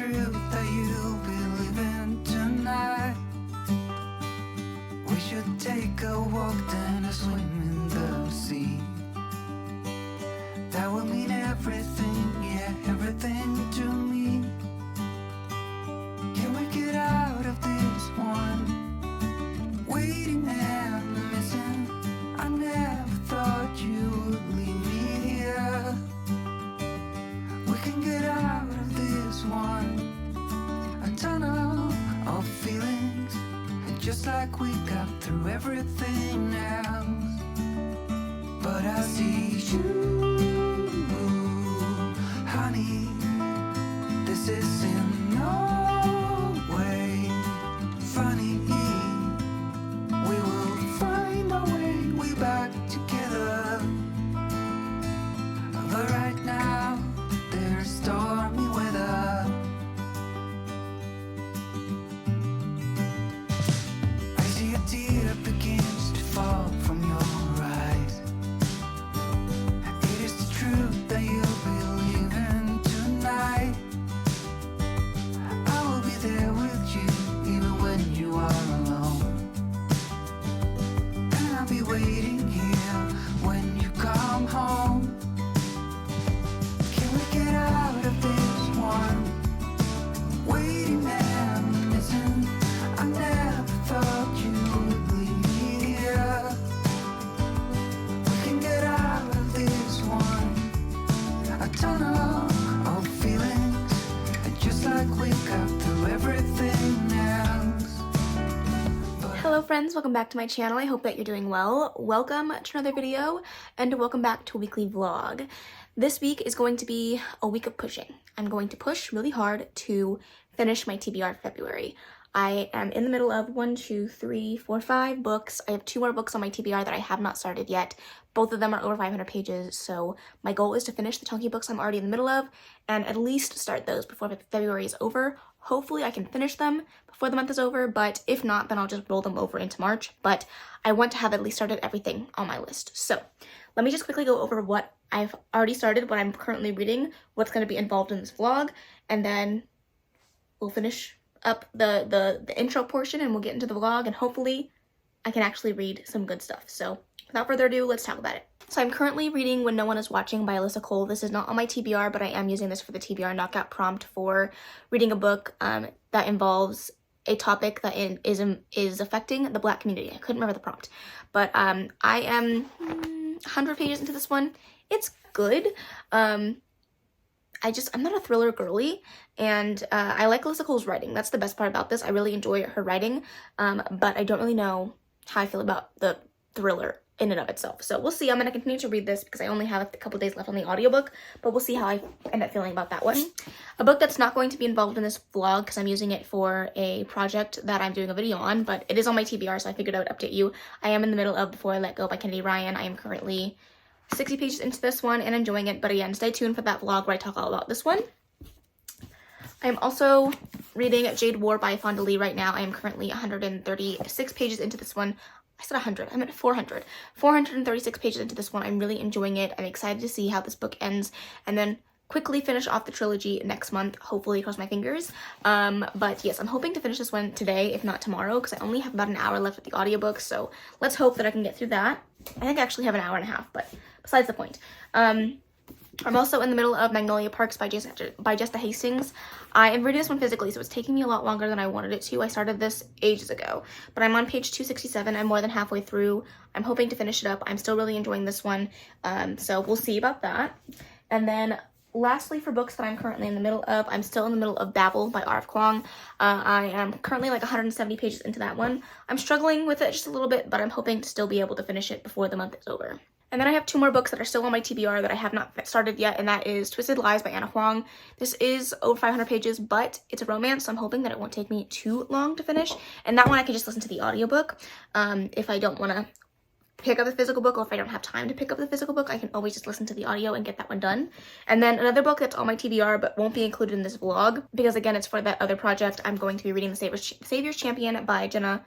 truth that you'll be living tonight? We should take a walk, then a swim in the sea. That will mean everything, yeah, everything to me. Can we get out of this one? Waiting and missing. I never thought you would leave me here. We can get out of this one. A tunnel of feelings, just like we got through everything else. But I see you, honey. This is in no way funny. We will find our way back together. But right now, there's stormy weather. I see a tear begins to fall from your eyes. It is the truth that you'll be leaving tonight. I will be there with you even when you are alone. And I'll be waiting here when you come home. Can we get out of this one? Waiting and missing. I never thought you would leave me here. We can get out of this one. A tunnel of feelings, just like we got through everything else. Hello friends, welcome back to my channel. I hope that you're doing well. Welcome to another video and welcome back to a weekly vlog. This week is going to be a week of pushing. I'm going to push really hard to finish my TBR February. I am in the middle of 5 books. I have 2 more books on my TBR that I have not started yet. Both of them are over 500 pages, so my goal is to finish the chunky books I'm already in the middle of and at least start those before February is over. Hopefully I can finish them before the month is over, but if not, then I'll just roll them over into March. But I want to have at least started everything on my list. So let me just quickly go over what I've already started, what I'm currently reading, what's going to be involved in this vlog, and then we'll finish up the intro portion and we'll get into the vlog, and hopefully I can actually read some good stuff. So without further ado, let's talk about it. So I'm currently reading When No One Is Watching by Alyssa Cole. This is not on my TBR, but I am using this for the TBR knockout prompt for reading a book that involves a topic that is affecting the Black community. I couldn't remember the prompt, but I am 100 pages into this one. It's good. I'm not a thriller girly, and I like Alyssa Cole's writing. That's the best part about this. I really enjoy her writing, but I don't really know how I feel about the thriller in and of itself. So we'll see. I'm going to continue to read this because I only have a couple days left on the audiobook, but we'll see how I end up feeling about that one. A book that's not going to be involved in this vlog because I'm using it for a project that I'm doing a video on, but it is on my TBR, so I figured I would update you. I am in the middle of Before I Let Go by Kennedy Ryan. I am currently 60 pages into this one and enjoying it, but again, stay tuned for that vlog where I talk all about this one. I'm also reading Jade War by Fonda Lee right now. I am currently 136 pages into this one. I said 100, I meant 400. 436 pages into this one. I'm really enjoying it. I'm excited to see how this book ends and then quickly finish off the trilogy next month, hopefully, cross my fingers. But yes, I'm hoping to finish this one today, if not tomorrow, because I only have about an hour left with the audiobook, so let's hope that I can get through that. I think I actually have an hour and a half, but besides the point. I'm also in the middle of Magnolia Parks by Jessica Hastings. I am reading this one physically, so it's taking me a lot longer than I wanted it to. I started this ages ago, but I'm on page 267. I'm more than halfway through. I'm hoping to finish it up. I'm still really enjoying this one, so we'll see about that. And then lastly, for books that I'm currently in the middle of, I'm still in the middle of Babel by R.F. Kuang. I am currently like 170 pages into that one. I'm struggling with it just a little bit, but I'm hoping to still be able to finish it before the month is over. And then I have 2 more books that are still on my TBR that I have not started yet, and that is Twisted Lies by Anna Huang. This is over 500 pages, but it's a romance, so I'm hoping that it won't take me too long to finish. And that one I can just listen to the audiobook. If I don't want to pick up the physical book, or if I don't have time to pick up the physical book, I can always just listen to the audio and get that one done. And then another book that's on my TBR but won't be included in this vlog, because again, it's for that other project. I'm going to be reading The Savior's Champion by Jenna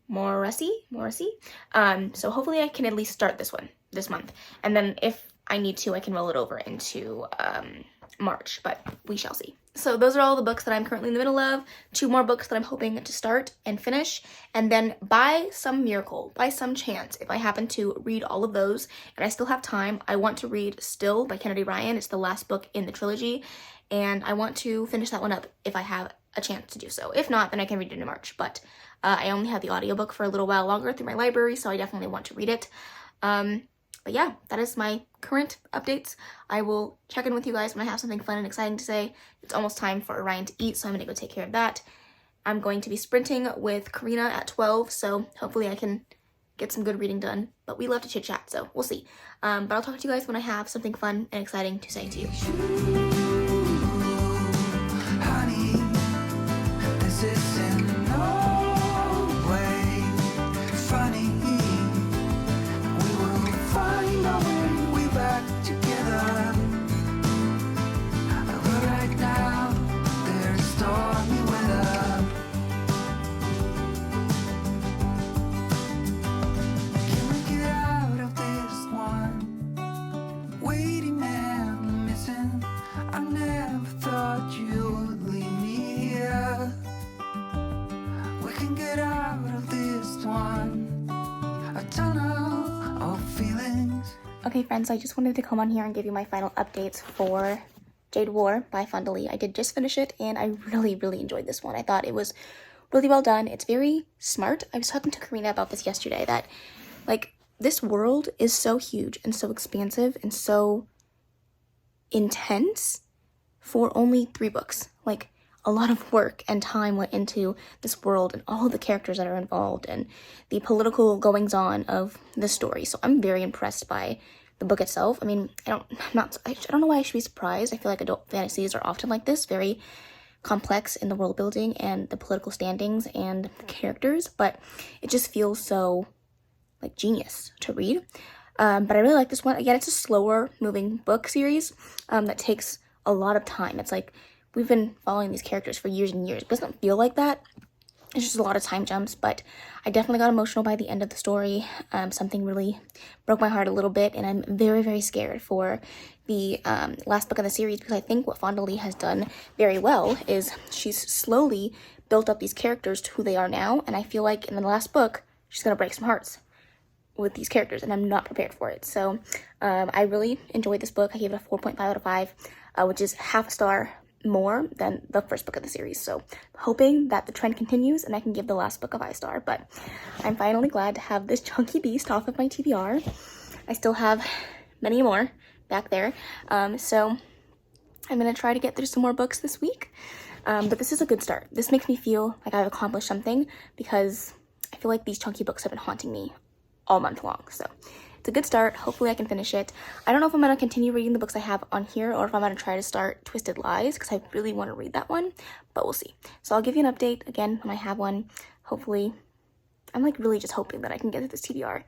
Morrissey. So hopefully I can at least start this one this month, and then if I need to, I can roll it over into March, but we shall see. So those are all the books that I'm currently in the middle of. 2 more books that I'm hoping to start and finish. And then by some miracle, by some chance, if I happen to read all of those and I still have time, I want to read Still by Kennedy Ryan. It's the last book in the trilogy. And I want to finish that one up if I have a chance to do so. If not, then I can read it in March. But I only have the audiobook for a little while longer through my library, so I definitely want to read it. But yeah, that is my current updates. I will check in with you guys when I have something fun and exciting to say. It's almost time for Orion to eat, so I'm going to go take care of that. I'm going to be sprinting with Karina at 12, so hopefully I can get some good reading done. But we love to chit-chat, so we'll see. But I'll talk to you guys when I have something fun and exciting to say to you. Honey, this is in no way funny. We will find our way back together. But right now, there's stormy weather. Can we get out of this one? Waiting and missing. I never thought you would leave me here. We can get out of this one. A tunnel of feelings. Okay, friends, I just wanted to come on here and give you my final updates for Jade War by Fondly. I did just finish it, and I really, really enjoyed this one. I thought it was really well done. It's very smart. I was talking to Karina about this yesterday, that, like, this world is so huge and so expansive and so intense for only 3 books. Like, a lot of work and time went into this world and all the characters that are involved and the political goings-on of the story. So I'm very impressed by the book itself. I mean, I don't know why I should be surprised. I feel like adult fantasies are often like this, very complex in the world building and the political standings and the characters, but it just feels so, like, genius to read. But I really like this one. Again, it's a slower moving book series that takes a lot of time. It's like we've been following these characters for years and years. It doesn't feel like that. It's just a lot of time jumps, but I definitely got emotional by the end of the story. Something really broke my heart a little bit, and I'm very, very scared for the last book of the series, because I think what Fondly has done very well is she's slowly built up these characters to who they are now, and I feel like in the last book, she's going to break some hearts with these characters, and I'm not prepared for it. So I really enjoyed this book. I gave it a 4.5 out of 5, which is half a star more than the first book of the series. So hoping that the trend continues and I can give the last book a 5-star. But I'm finally glad to have this chunky beast off of my TBR. I still have many more back there. So I'm going to try to get through some more books this week. But this is a good start. This makes me feel like I've accomplished something, because I feel like these chunky books have been haunting me all month long. So it's a good start. Hopefully I can finish it. I don't know if I'm going to continue reading the books I have on here, or if I'm going to try to start Twisted Lies, because I really want to read that one, but we'll see. So I'll give you an update again when I have one. Hopefully, I'm like really just hoping that I can get to this TBR.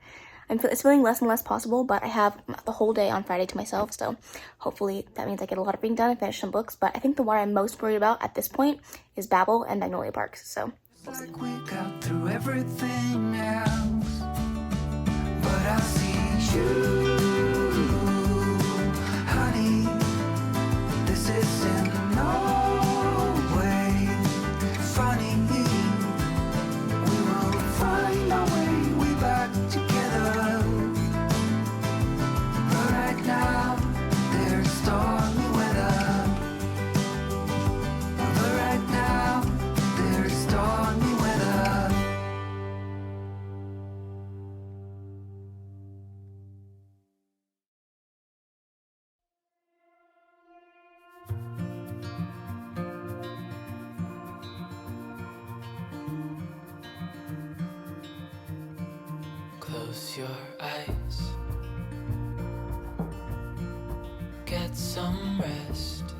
It's feeling less and less possible, but I have the whole day on Friday to myself, so hopefully that means I get a lot of reading done and finish some books. But I think the one I'm most worried about at this point is Babel and Magnolia Parks, so we'll see. Like we got through everything else, but I see you, honey. This isn't no way funny. We will find our way back together. But right now, there's stormy weather. But right now, there's stormy weather. Close your eyes, get some rest.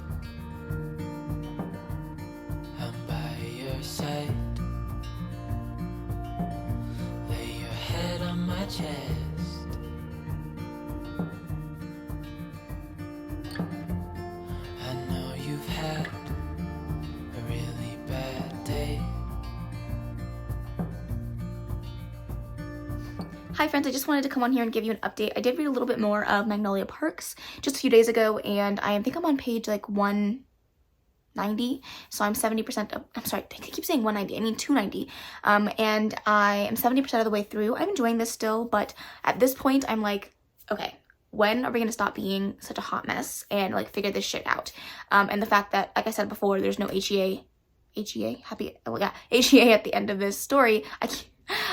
I'm by your side. Lay your head on my chest. I know you've had a really bad day. Hi friends, I just wanted to come on here and give you an update. I did read a little bit more of Magnolia Parks just a few days ago, and I think I'm on page like 190, so I'm 70% of, I'm sorry, I keep saying 190, I mean 290, and I am 70% of the way through. I'm enjoying this still, but at this point I'm like, okay, when are we gonna stop being such a hot mess and like figure this shit out? And the fact that, like I said before, there's no HEA at the end of this story.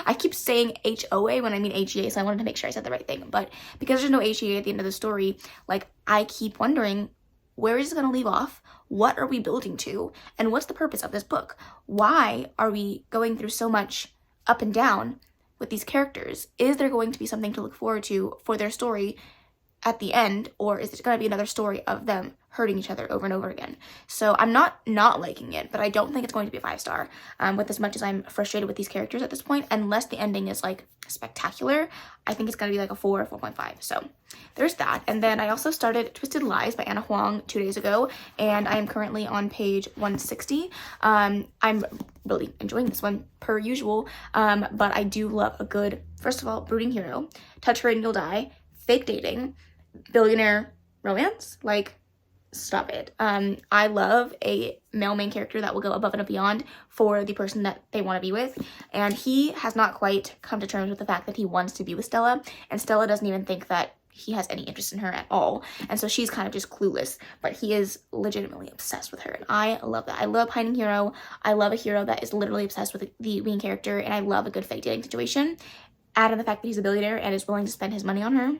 I keep saying HOA when I mean HEA, so I wanted to make sure I said the right thing. But because there's no HEA at the end of the story, like, I keep wondering, where is it going to leave off? What are we building to? And what's the purpose of this book? Why are we going through so much up and down with these characters? Is there going to be something to look forward to for their story at the end, or is it going to be another story of them hurting each other over and over again? So I'm not liking it, but I don't think it's going to be a 5-star, with as much as I'm frustrated with these characters at this point. Unless the ending is like spectacular, I think it's going to be like a 4 or 4.5. So there's that. And then I also started Twisted Lies by Anna Huang 2 days ago, and I am currently on page 160. I'm really enjoying this one per usual, but I do love a good, first of all, brooding hero, touch her and you'll die, fake dating, billionaire romance. Like, stop it. I love a male main character that will go above and beyond for the person that they want to be with, and he has not quite come to terms with the fact that he wants to be with Stella, and Stella doesn't even think that he has any interest in her at all, and so she's kind of just clueless, but he is legitimately obsessed with her, and I love that. I love hiding hero. I love a hero that is literally obsessed with the main character, and I love a good fake dating situation. Add in the fact that he's a billionaire and is willing to spend his money on her.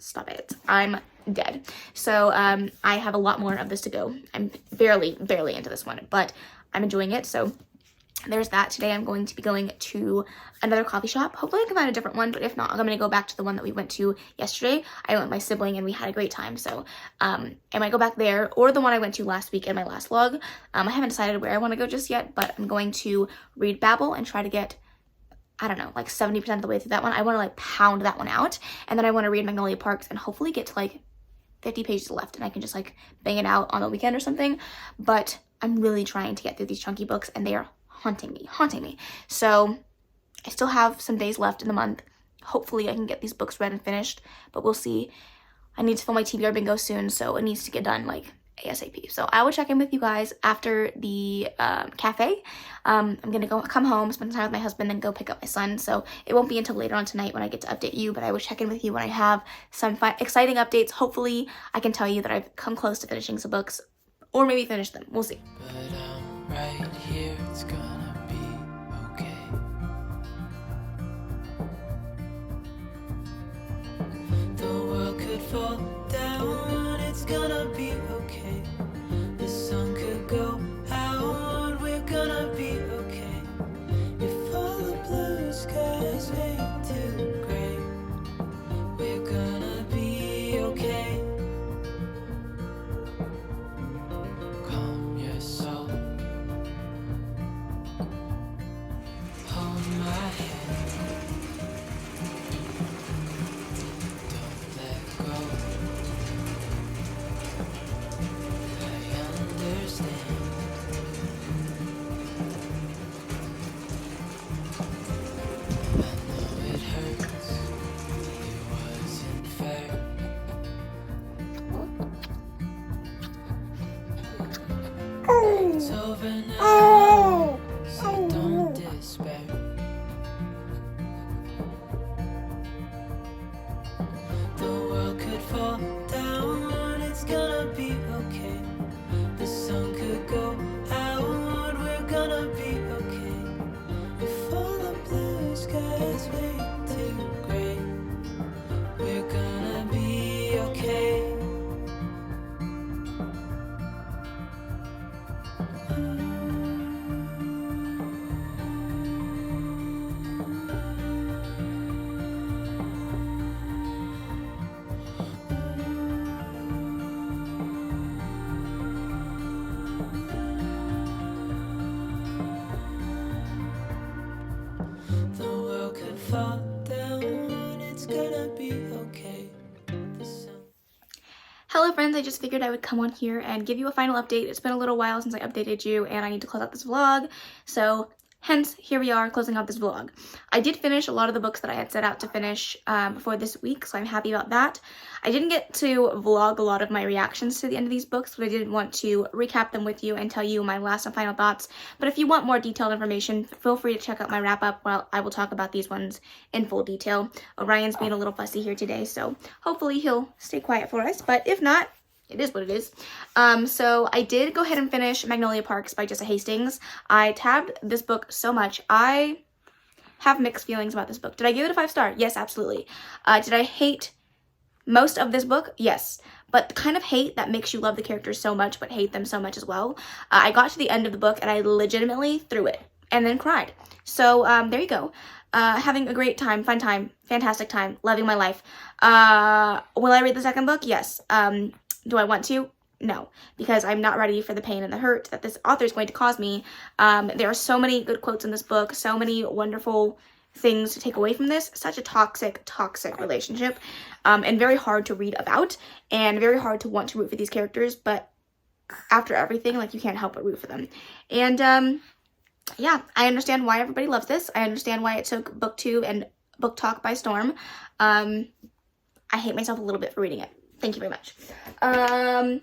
Stop it. I'm dead. So I have a lot more of this to go. I'm barely into this one, but I'm enjoying it. So there's that. Today I'm going to be going to another coffee shop. Hopefully I can find a different one, but if not, I'm going to go back to the one that we went to yesterday. I went with my sibling and we had a great time. So I might go back there, or the one I went to last week in my last vlog. I haven't decided where I want to go just yet, but I'm going to read Babel and try to get, I don't know, like 70% of the way through that one. I want to like pound that one out, and then I want to read Magnolia Parks and hopefully get to like 50 pages left and I can just like bang it out on the weekend or something. But I'm really trying to get through these chunky books and they are haunting me. So I still have some days left in the month. Hopefully I can get these books read and finished, but we'll see. I need to film my TBR bingo soon, so it needs to get done like ASAP. So I will check in with you guys after the cafe. I'm gonna come home, spend time with my husband, then go pick up my son. So it won't be until later on tonight when I get to update you, but I will check in with you when I have some exciting updates. Hopefully I can tell you that I've come close to finishing some books, or maybe finish them. We'll see. But I'm right here, it's gonna be okay. The world could fall down, it's gonna be okay. The sun could go out, we're gonna be okay. If all the blue skies fade to gray, we're gonna be okay. Calm your soul, hold my hand, don't let go. I understand. I know it hurts, it wasn't fair. It's over now, so don't despair. The world could fall down, it's gonna be okay. The sun could go out, we're gonna be okay. If all the blue skies fade to gray, we're gonna be okay. The world could fall down, it's gonna be okay. The sun. Hello friends, I just figured I would come on here and give you a final update. It's been a little while since I updated you and I need to close out this vlog. So Hence, here we are closing out this vlog. I did finish a lot of the books that I had set out to finish for this week, so I'm happy about that. I didn't get to vlog a lot of my reactions to the end of these books, but I did want to recap them with you and tell you my last and final thoughts. But if you want more detailed information, feel free to check out my wrap-up where I will talk about these ones in full detail. Orion's being a little fussy here today, so hopefully he'll stay quiet for us, but if not, it is what it is. So I did go ahead and finish Magnolia Parks by Jessa Hastings. I tabbed this book so much. I have mixed feelings about this book. Did I give it a 5-star? Yes, absolutely. Did I hate most of this book? Yes. But the kind of hate that makes you love the characters so much but hate them so much as well. I got to the end of the book and I legitimately threw it and then cried. So there you go. Having a great time, fun time, fantastic time, loving my life. Will I read the second book? Yes. Do I want to? No, because I'm not ready for the pain and the hurt that this author is going to cause me. There are so many good quotes in this book, so many wonderful things to take away from this. Such a toxic relationship, and very hard to read about, and very hard to want to root for these characters, but after everything, like, you can't help but root for them. And, yeah, I understand why everybody loves this. I understand why it took BookTube and Book Talk by storm. I hate myself a little bit for reading it. Thank you very much. And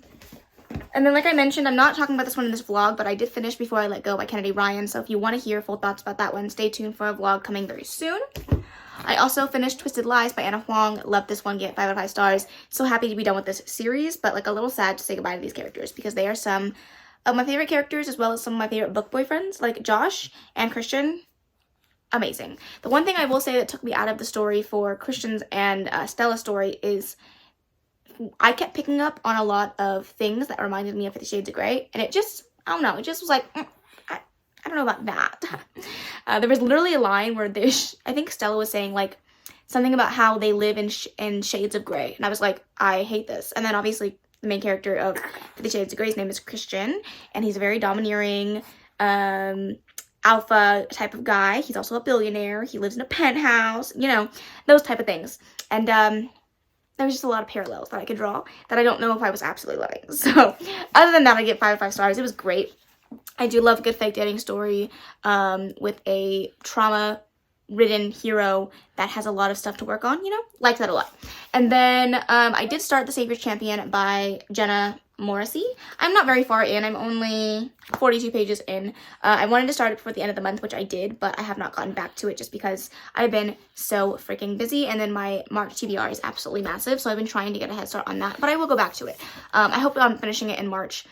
then, like I mentioned, I'm not talking about this one in this vlog, but I did finish Before I Let Go by Kennedy Ryan, so if you want to hear full thoughts about that one, stay tuned for a vlog coming very soon. I also finished Twisted Lies by Anna Huang. Loved this one, get 5 out of 5 stars. So happy to be done with this series, but like a little sad to say goodbye to these characters because they are some of my favorite characters as well as some of my favorite book boyfriends, like Josh and Christian. Amazing. The one thing I will say that took me out of the story for Christian's and Stella's story is I kept picking up on a lot of things that reminded me of 50 Shades of Grey, and it just, I don't know, it just was like, I don't know about that. There was literally a line where I think Stella was saying, like, something about how they live in shades of grey, and I was like, I hate this. And then obviously the main character of 50 Shades of Grey's name is Christian, and he's a very domineering, alpha type of guy. He's also a billionaire. He lives in a penthouse, you know, those type of things. And, there was just a lot of parallels that I could draw that I don't know if I was absolutely loving. So, other than that, I get 5 out of 5 stars. It was great. I do love a good fake dating story with a trauma-ridden hero that has a lot of stuff to work on, you know? Like that a lot. And then I did start The Savior's Champion by Jenna Morrissey. I'm not very far in. I'm only 42 pages in. I wanted to start it before the end of the month, which I did, but I have not gotten back to it just because I've been so freaking busy, and then my March TBR is absolutely massive, so I've been trying to get a head start on that, but I will go back to it. I hope I'm finishing it in March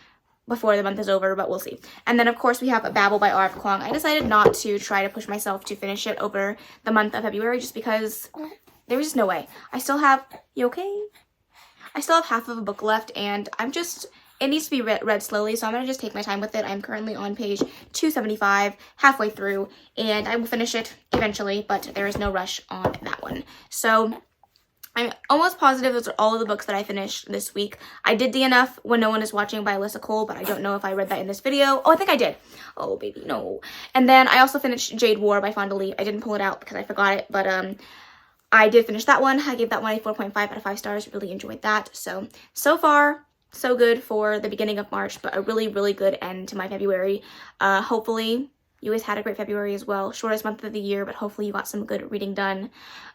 before the month is over, but we'll see. And then, of course, we have A Babel by R.F. Kuang. I decided not to try to push myself to finish it over the month of February just because there was just no way. I still have... You okay? I still have half of a book left, and it needs to be read slowly, so I'm going to just take my time with it. I'm currently on page 275, halfway through, and I will finish it eventually, but there is no rush on that one. So, I'm almost positive those are all of the books that I finished this week. I did the Enough When No One Is Watching by Alyssa Cole, but I don't know if I read that in this video. Oh, I think I did. Oh, baby, no. And then I also finished Jade War by Fonda Lee. I didn't pull it out because I forgot it, but, I did finish that one. I gave that one a 4.5 out of 5 stars. Really enjoyed that. So far, so good for the beginning of March, but a really, really good end to my February. Hopefully, you guys had a great February as well. Shortest month of the year, but hopefully you got some good reading done.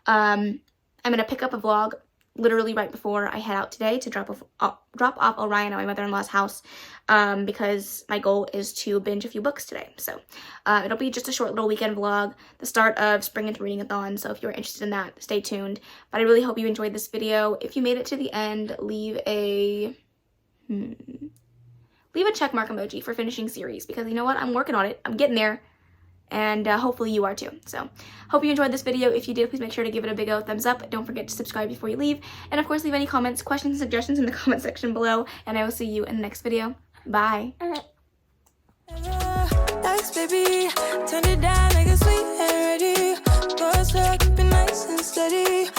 I'm going to pick up a vlog literally right before I head out today to drop off Orion at my mother-in-law's house because my goal is to binge a few books today. So it'll be just a short little weekend vlog, the start of Spring into Reading-a-thon, so if you're interested in that, stay tuned. But I really hope you enjoyed this video. If you made it to the end, leave a check mark emoji for finishing series because you know what? I'm working on it. I'm getting there. And hopefully you are too. So, hope you enjoyed this video. If you did, please make sure to give it a big old thumbs up. Don't forget to subscribe before you leave. And of course, leave any comments, questions, and suggestions in the comment section below. And I will see you in the next video. Bye. Thanks, baby. Turn it down like a sweet and ready. Go slow, keep it nice and steady.